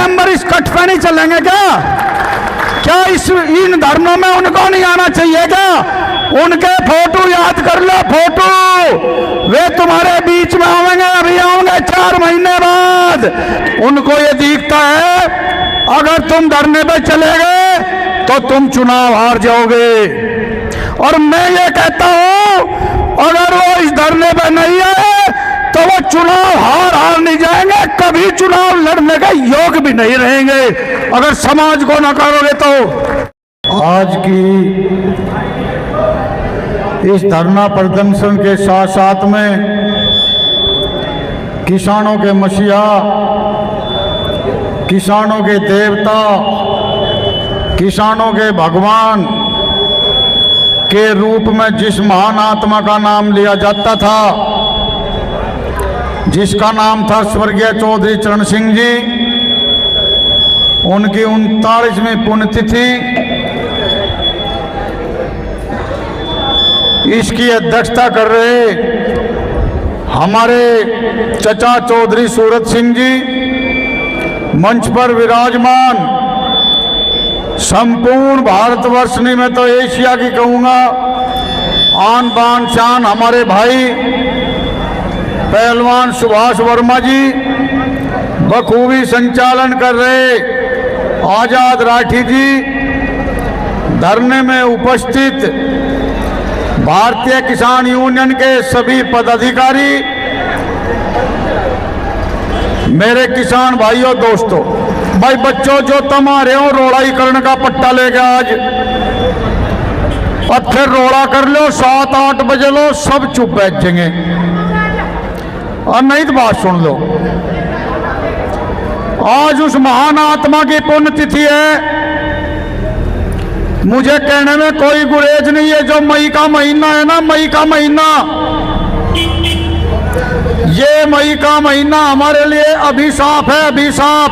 Member इस cut पे नहीं चलेंगे क्या? क्या इन धर्मों में उनको नहीं आना चाहिए क्या? उनके फोटो याद कर लो, फोटो वे तुम्हारे बीच में आएंगे, अभी आएंगे 4 महीने बाद। उनको ये दिखता है अगर तुम धरने पे चले गए तो तुम चुनाव हार जाओगे। और मैं ये कहता हूं अगर वो इस धरने पे नहीं आए तो वो चुनाव हार नहीं जाएंगे, कभी चुनाव लड़ने का योग भी नहीं रहेंगे अगर समाज को नकारोगे तो। आज की इस धरना प्रदर्शन के साथ साथ में किसानों के मसीहा, किसानों के देवता, किसानों के भगवान के रूप में जिस महान आत्मा का नाम लिया जाता था, जिसका नाम था स्वर्गीय चौधरी चरण सिंह जी, उनकी 39वीं पुण्यतिथि, इसकी अध्यक्षता कर रहे हमारे चचा चौधरी सूरत सिंह जी, मंच पर विराजमान संपूर्ण भारतवर्ष नहीं मैं तो एशिया की कहूँगा आन बान शान हमारे भाई पहलवान सुभाष वर्मा जी, बखूबी संचालन कर रहे आजाद राठी जी, धरने में उपस्थित भारतीय किसान यूनियन के सभी पदाधिकारी, मेरे किसान भाइयों दोस्तों, भाई बच्चों जो तुम आ रहे हो रोड़ाई करने का पट्टा लेके आज और फिर रोड़ा कर लो, 7-8 बजे लो, सब चुप बैठ जाएंगे और नहीं तो बात सुन लो। आज उस महान आत्मा की पुण्यतिथि है, मुझे कहने में कोई गुरेज नहीं है। जो मई का महीना है ना, मई का महीना, ये मई का महीना हमारे लिए अभिशाप है, अभिशाप।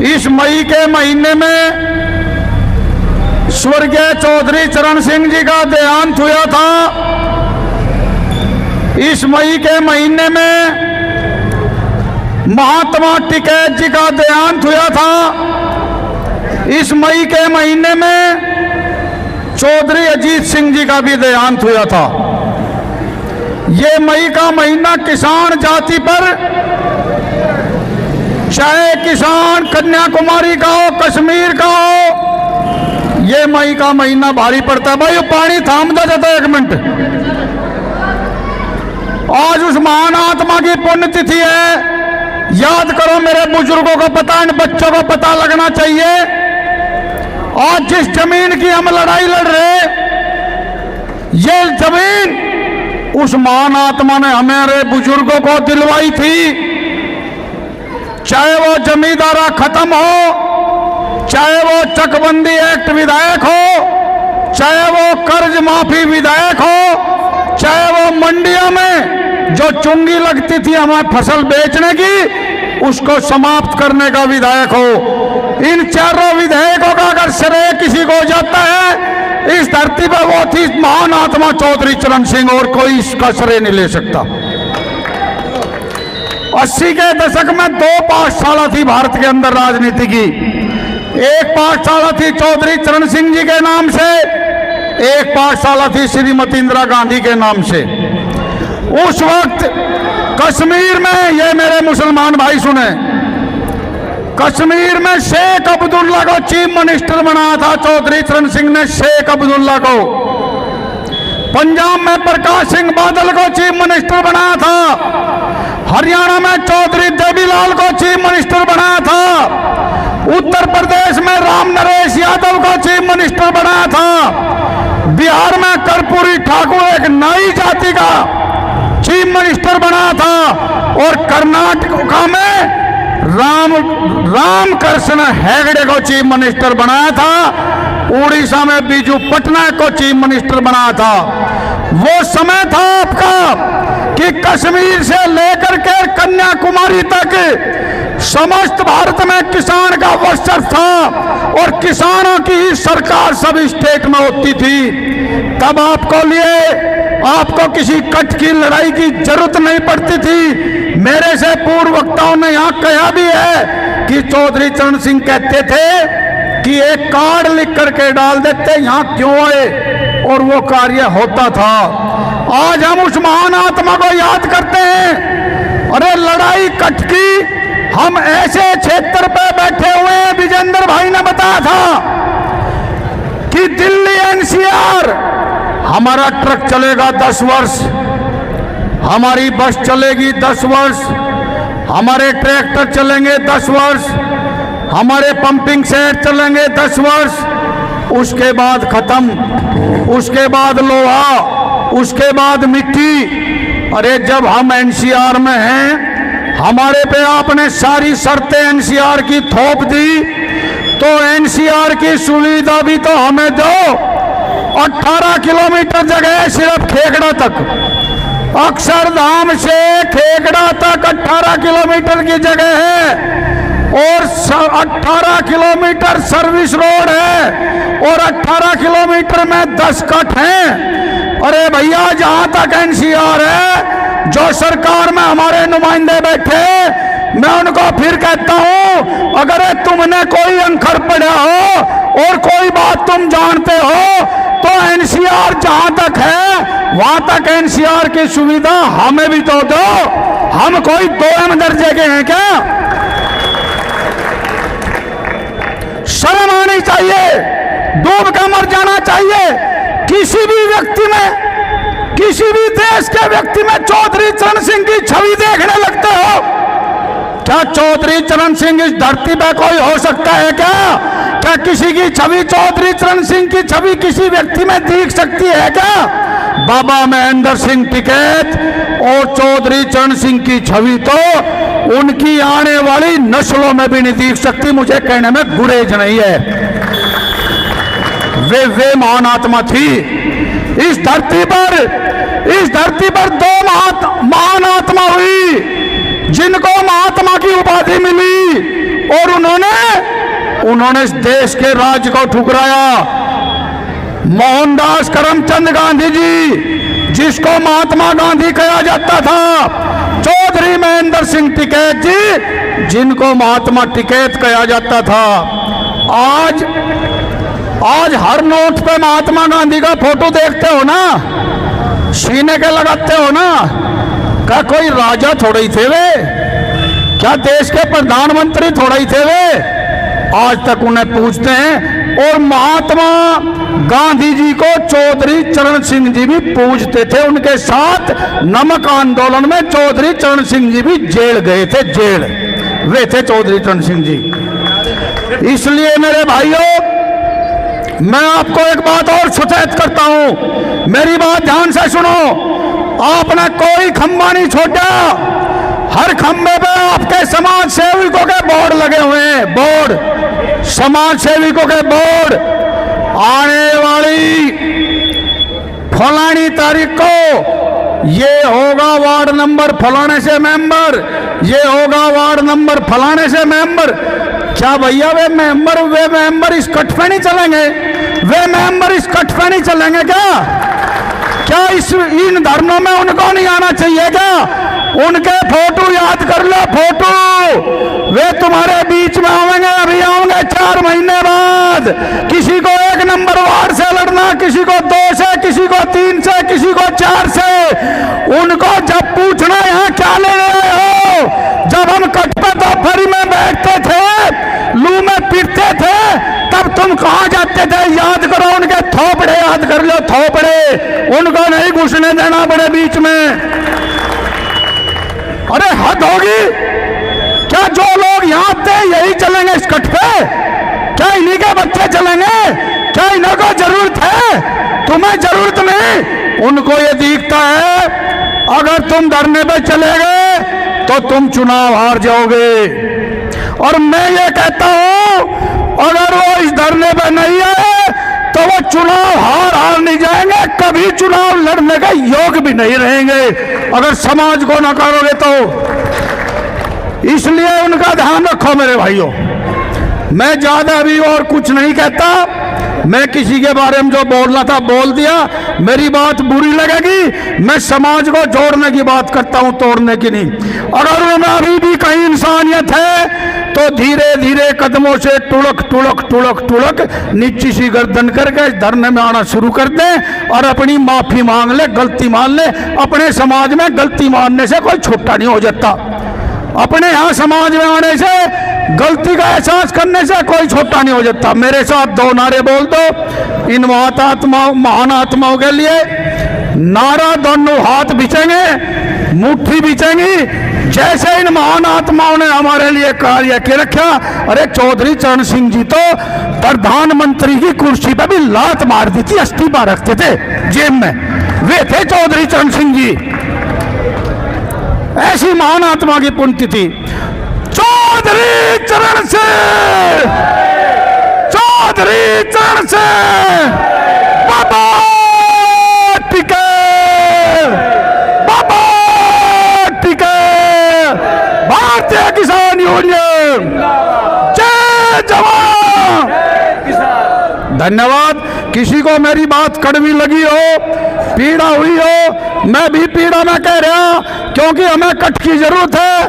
इस मई के महीने में स्वर्गीय चौधरी चरण सिंह जी का देहांत हुआ था। इस मई के महीने में महात्मा टिकैत जी का देहांत हुआ था। इस मई के महीने में चौधरी अजीत सिंह जी का भी देहांत हुआ था। ये मई का महीना किसान जाति पर, चाहे किसान कन्याकुमारी का हो, कश्मीर का हो, ये मई का महीना भारी पड़ता है। भाई पानी थाम दो जाता है 1 मिनट। आज उस महान आत्मा की पुण्यतिथि है, याद करो। मेरे बुजुर्गों को पता, इन बच्चों को पता लगना चाहिए। आज जिस जमीन की हम लड़ाई लड़ रहे, ये जमीन उस महान आत्मा ने हमारे बुजुर्गों को दिलवाई थी। चाहे वो जमींदारा खत्म हो, चाहे वो चकबंदी एक्ट विधायक हो, चाहे वो कर्ज माफी विधायक हो, चाहे वो मंडियों में जो चुंगी लगती थी हमें फसल बेचने की, उसको समाप्त करने का विधायक हो। इन चारों विधेयकों का अगर श्रेय किसी को जाता है इस धरती पर, वो थी महान आत्मा चौधरी चरण सिंह, और कोई इसका श्रेय नहीं ले सकता। 80 के दशक में 2 पाठशाला थी भारत के अंदर राजनीति की। एक पाठशाला थी चौधरी चरण सिंह जी के नाम से, एक पाठशाला थी श्रीमती इंदिरा गांधी के नाम से। उस वक्त कश्मीर में, ये मेरे मुसलमान भाई सुने, कश्मीर में शेख अब्दुल्ला को चीफ मिनिस्टर बनाया था चौधरी चरण सिंह ने, शेख अब्दुल्ला को। पंजाब में प्रकाश सिंह बादल को चीफ मिनिस्टर बनाया था। हरियाणा में चौधरी देवीलाल को चीफ मिनिस्टर बनाया था। उत्तर प्रदेश में राम नरेश यादव को चीफ मिनिस्टर बनाया था। बिहार में कर्पूरी ठाकुर एक नई जाति का चीफ मिनिस्टर बना था। और कर्नाटक में रामकृष्ण हेगड़े को चीफ मिनिस्टर बनाया था। उड़ीसा में बीजू पटनायक को चीफ मिनिस्टर बनाया था। वो समय था आपका कि कश्मीर से लेकर के कन्याकुमारी तक समस्त भारत में किसान का वर्चस्व था और किसानों की ही सरकार सब स्टेट में होती थी। तब आपको लिए आपको किसी कट की लड़ाई की जरूरत नहीं पड़ती थी। मेरे से पूर्व वक्ताओं ने यहाँ कहा भी है कि चौधरी चरण सिंह कहते थे कि एक कार्ड लिख करके डाल देते यहाँ क्यों आए, और वो कार्य होता था। आज हम उस महान आत्मा को याद करते हैं। अरे लड़ाई कट की हम ऐसे क्षेत्र पे बैठे हुए हैं, विजेंद्र भाई ने बताया था कि दिल्ली एनसीआर हमारा ट्रक चलेगा 10 वर्ष, हमारी बस चलेगी 10 वर्ष, हमारे ट्रैक्टर चलेंगे 10 वर्ष, हमारे पंपिंग सेट चलेंगे 10 वर्ष, उसके बाद खत्म, उसके बाद लोहा, उसके बाद मिट्टी। अरे जब हम एनसीआर में हैं, हमारे पे आपने सारी शर्तें एनसीआर की थोप दी, तो एनसीआर की सुविधा भी तो हमें दो। 18 किलोमीटर जगह है सिर्फ खेगड़ा तक, अक्षरधाम से खेगड़ा तक 18 किलोमीटर की जगह है, और 18 किलोमीटर सर्विस रोड है, और 18 किलोमीटर में 10 कट हैं। अरे भैया जहां तक एनसीआर है, जो सरकार में हमारे नुमाइंदे बैठे, मैं उनको फिर कहता हूं, अगर तुमने कोई अंखर पढ़ा हो और कोई बात तुम जानते हो, तो एनसीआर जहां तक है वहां तक एनसीआर की सुविधा हमें भी तो दो। हम कोई 2M दर्जे के हैं क्या? शर्म आनी चाहिए, डूब कर मर जाना चाहिए। किसी भी व्यक्ति में, किसी भी देश के व्यक्ति में चौधरी चरण सिंह की छवि देखने लगते हो क्या? चौधरी चरण सिंह इस धरती पर कोई हो सकता है क्या? क्या किसी की छवि, चौधरी चरण सिंह की छवि किसी व्यक्ति में दिख सकती है क्या? बाबा महेंद्र सिंह टिकैत और चौधरी चरण सिंह की छवि तो उनकी आने वाली नस्लों में भी नहीं दिख सकती। मुझे कहने में गुरेज नहीं है। वे महान आत्मा थी। इस धरती पर 2 महान आत्मा हुई जिनको महात्मा की उपाधि मिली, और उन्होंने इस देश के राज्य को ठुकराया। मोहनदास करमचंद गांधी जी, जिसको महात्मा गांधी कहा जाता था, चौधरी महेंद्र सिंह टिकैत जी, जिनको महात्मा टिकैत कहा जाता था। आज हर नोट पे महात्मा गांधी का फोटो देखते हो ना, सीने के लगाते हो ना। क्या कोई राजा थोड़े ही थे वे? क्या देश के प्रधानमंत्री थोड़े ही थे वे? आज तक उन्हें पूछते हैं। और महात्मा गांधी जी को चौधरी चरण सिंह जी भी पूजते थे। उनके साथ नमक आंदोलन में चौधरी चरण सिंह जी भी जेल गए थे, जेल वे थे चौधरी चरण सिंह जी। इसलिए मेरे भाइयों, मैं आपको एक बात और सचेत करता हूं, मेरी बात ध्यान से सुनो। आपने कोई खंबा नहीं छोड़ा, हर खंबे पे आपके समाज सेवकों के बोर्ड लगे हुए हैं, बोर्ड, समाज सेवकों के बोर्ड। आने वाली फलानी तारीख को ये होगा वार्ड नंबर फलाने से मेंबर, ये होगा वार्ड नंबर फलाने से मेंबर। क्या भैया वे मेंबर इस कट पे नहीं चलेंगे? वे मेंबर इस कट पे नहीं चलेंगे क्या इन धर्मों में उनको नहीं आना चाहिए क्या? उनके फोटो याद कर लो, फोटो वे तुम्हारे बीच में आएंगे, अभी आएंगे 4 महीने बाद। किसी को 1 नंबर वार्ड से लड़ना, किसी को 2 से, किसी को 3 से, किसी को 4 से। उनको जब पूछना यहाँ क्या ले रहे हो, जब हम कट पे दोपहरी में बैठते थे, लू में पीटते थे, तब तुम कहाँ जाते थे? याद करो, उनके थोपड़े याद कर लो, थोपड़े। उनको नहीं घुसने देना बड़े बीच में। अरे हद होगी क्या? जो लोग यहाँ थे यही चलेंगे इस कट पे? क्या इन्हीं के बच्चे चलेंगे? क्या इन्हें को जरूरत है? तुम्हें जरूरत नहीं। उनको ये दिखता है अगर तुम धरने पे चले गए तो तुम चुनाव हार जाओगे। और मैं ये कहता हूं अगर वो इस धरने पे नहीं आए तो वो चुनाव हार नहीं जाएंगे, कभी चुनाव लड़ने का योग भी नहीं रहेंगे अगर समाज को नकारोगे तो। इसलिए उनका ध्यान रखो मेरे भाइयों। मैं ज्यादा अभी और कुछ नहीं कहता, मैं किसी के बारे में जो बोलना था बोल दिया, मेरी बात बुरी लगेगी, मैं समाज को जोड़ने की बात करता हूं, तोड़ने की नहीं। अगर उनमें अभी भी कहीं इंसानियत है तो धीरे धीरे कदमों से टुड़क टुड़क टुड़क टुड़क नीची सी गर्दन करके इस धरने में आना शुरू कर दें और अपनी माफी मांग ले, गलती मान ले। अपने समाज में गलती मानने से कोई छोटा नहीं हो जाता, अपने यहाँ समाज में आने से, गलती का एहसास करने से कोई छोटा नहीं हो जाता। मेरे साथ 2 नारे बोल दो इन महान आत्माओं के लिए। नारा दोनों हाथ बिछेंगे, मुट्ठी बिछेंगी, जैसे इन महान आत्माओं ने हमारे लिए कार्य के रखा। अरे चौधरी चरण सिंह जी तो प्रधानमंत्री की कुर्सी पे भी लात मार दी थी, इस्तीफा रखते थे जेब में, वे थे चौधरी चरण सिंह जी। ऐसी महान आत्मा की पुण्यतिथि चौधरी चरण सिंह, चौधरी चरण सिंह बाबा टिके, बाबा टिके, भारतीय किसान यूनियन जय जवान। धन्यवाद। किसी को मेरी बात कड़वी लगी हो, पीड़ा हुई हो, मैं भी पीड़ा ना कह रहा, क्योंकि हमें कट की जरूरत है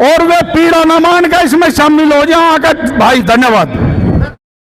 और वे पीड़ा न मान के इसमें शामिल हो जाओ आकर भाई। धन्यवाद।